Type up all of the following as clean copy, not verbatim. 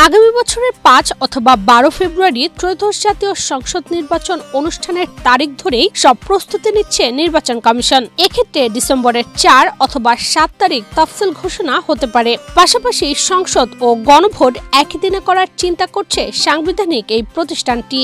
আগামী বছরের ৫ অথবা ১২ ফেব্রুয়ারি ত্রয়োদশ জাতীয় সংসদ নির্বাচন অনুষ্ঠানের তারিখ ধরেই সব প্রস্তুতি নিচ্ছে নির্বাচন কমিশন। এক্ষেত্রে ডিসেম্বরের ৪ অথবা ৭ তারিখ তফসিল ঘোষণা হতে পারে। পাশাপাশি সংসদ ও গণভোট একই দিনে করার চিন্তা করছে সাংবিধানিক এই প্রতিষ্ঠানটি।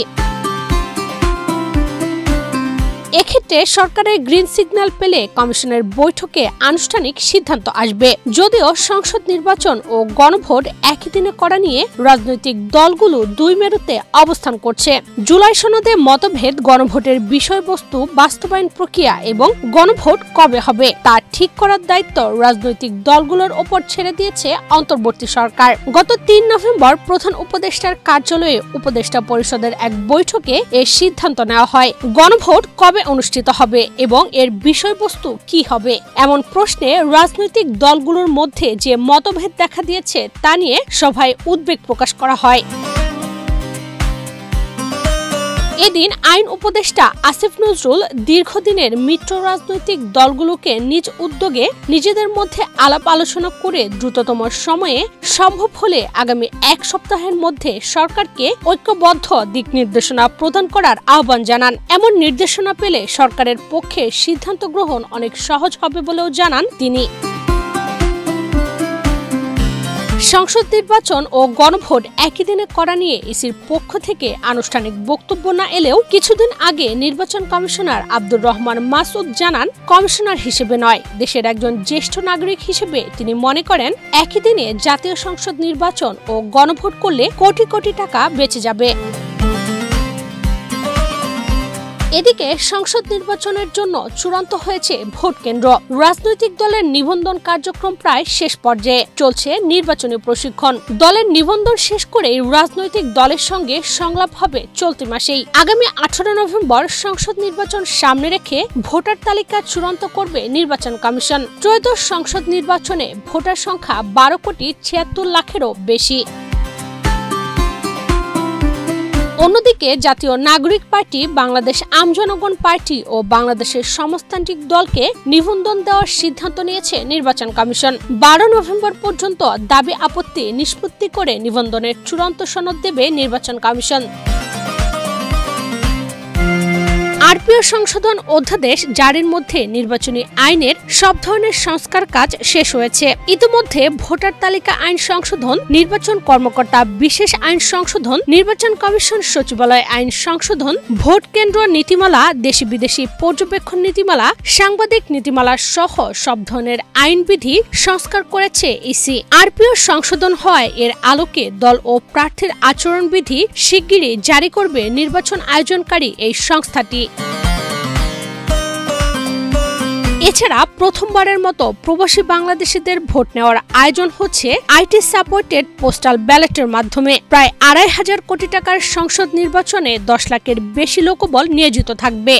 এক্ষেত্রে সরকারের গ্রিন সিগন্যাল পেলে কমিশনের বৈঠকে আনুষ্ঠানিক সিদ্ধান্ত আসবে। যদিও সংসদ নির্বাচন ও গণভোট একই দিনে করা নিয়ে রাজনৈতিক দলগুলো দুই মেরুতে অবস্থান করছে। জুলাই সনদে মতভেদ, গণভোটের বিষয়বস্তু, বাস্তবায়ন প্রক্রিয়া এবং গণভোট কবে হবে তা ঠিক করার দায়িত্ব রাজনৈতিক দলগুলোর ওপর ছেড়ে দিয়েছে অন্তর্বর্তী সরকার। গত ৩ নভেম্বর প্রধান উপদেষ্টার কার্যালয়ে উপদেষ্টা পরিষদের এক বৈঠকে এর সিদ্ধান্ত নেওয়া হয়। গণভোট কবে অনুষ্ঠিত হবে এবং এর বিষয়বস্তু কি হবে এমন প্রশ্নে রাজনৈতিক দলগুলোর মধ্যে যে মতভেদ দেখা দিয়েছে তা নিয়ে সভায় উদ্বেগ প্রকাশ করা হয়। এদিন আইন উপদেষ্টা আসিফ নজরুল দীর্ঘদিনের মিত্র রাজনৈতিক দলগুলোকে নিজ উদ্যোগে নিজেদের মধ্যে আলাপ আলোচনা করে দ্রুততম সময়ে সম্ভব হলে আগামী ১ সপ্তাহের মধ্যে সরকারকে ঐক্যবদ্ধ দিক নির্দেশনা প্রদান করার আহ্বান জানান। এমন নির্দেশনা পেলে সরকারের পক্ষে সিদ্ধান্ত গ্রহণ অনেক সহজ হবে বলেও জানান তিনি। সংসদ নির্বাচন ও গণভোট একই দিনে করা নিয়ে ইসির পক্ষ থেকে আনুষ্ঠানিক বক্তব্য না এলেও কিছুদিন আগে নির্বাচন কমিশনার আব্দুর রহমান মাসুদ জানান, কমিশনার হিসেবে নয়, দেশের একজন জ্যেষ্ঠ নাগরিক হিসেবে তিনি মনে করেন একই দিনে জাতীয় সংসদ নির্বাচন ও গণভোট করলে কোটি কোটি টাকা বেঁচে যাবে। এদিকে সংসদ নির্বাচনের জন্য চূড়ান্ত হয়েছে ভোট কেন্দ্র। রাজনৈতিক দলের নিবন্ধন কার্যক্রম প্রায় শেষ পর্যায়ে, চলছে নির্বাচনী প্রশিক্ষণ। দলের নিবন্ধন শেষ করে রাজনৈতিক দলের সঙ্গে সংলাপ হবে চলতি মাসেই। আগামী ১৮ নভেম্বর সংসদ নির্বাচন সামনে রেখে ভোটার তালিকা চূড়ান্ত করবে নির্বাচন কমিশন। ত্রয়োদশ সংসদ নির্বাচনে ভোটার সংখ্যা ১২,৭৬,০০,০০০-এরও বেশি। অন্যদিকে জাতীয় নাগরিক পার্টি, বাংলাদেশ আমজনগণ পার্টি ও বাংলাদেশের সমাজতান্ত্রিক দলকে নিবন্ধন দেওয়ার সিদ্ধান্ত নিয়েছে নির্বাচন কমিশন। ১২ নভেম্বর পর্যন্ত দাবি আপত্তি নিষ্পত্তি করে নিবন্ধনের চূড়ান্ত সনদ দেবে নির্বাচন কমিশন। আরপিও সংশোধন অধ্যাদেশ জারির মধ্যে নির্বাচনী আইনের সব ধরনের সংস্কার কাজ শেষ হয়েছে। ইতিমধ্যে ভোটার তালিকা আইন সংশোধন, নির্বাচন কর্মকর্তা বিশেষ আইন সংশোধন, নির্বাচন কমিশন সচিবালয় আইন সংশোধন, ভোট কেন্দ্র নীতিমালা, দেশি বিদেশি পর্যবেক্ষণ নীতিমালা, সাংবাদিক নীতিমালা সহ সব ধরনের আইনবিধি সংস্কার করেছে ইসি। আরপিও সংশোধন হওয়ায় এর আলোকে দল ও প্রার্থীর আচরণবিধি শিগগিরই জারি করবে নির্বাচন আয়োজনকারী এই সংস্থাটি। এছাড়া প্রথমবারের মতো প্রবাসী বাংলাদেশিদের ভোট নেওয়ার আয়োজন হচ্ছে আইটি সাপোর্টেড পোস্টাল ব্যালটের মাধ্যমে। প্রায় ২৫০০ কোটি টাকার সংসদ নির্বাচনে ১০ লাখের বেশি লোকবল নিয়োজিত থাকবে।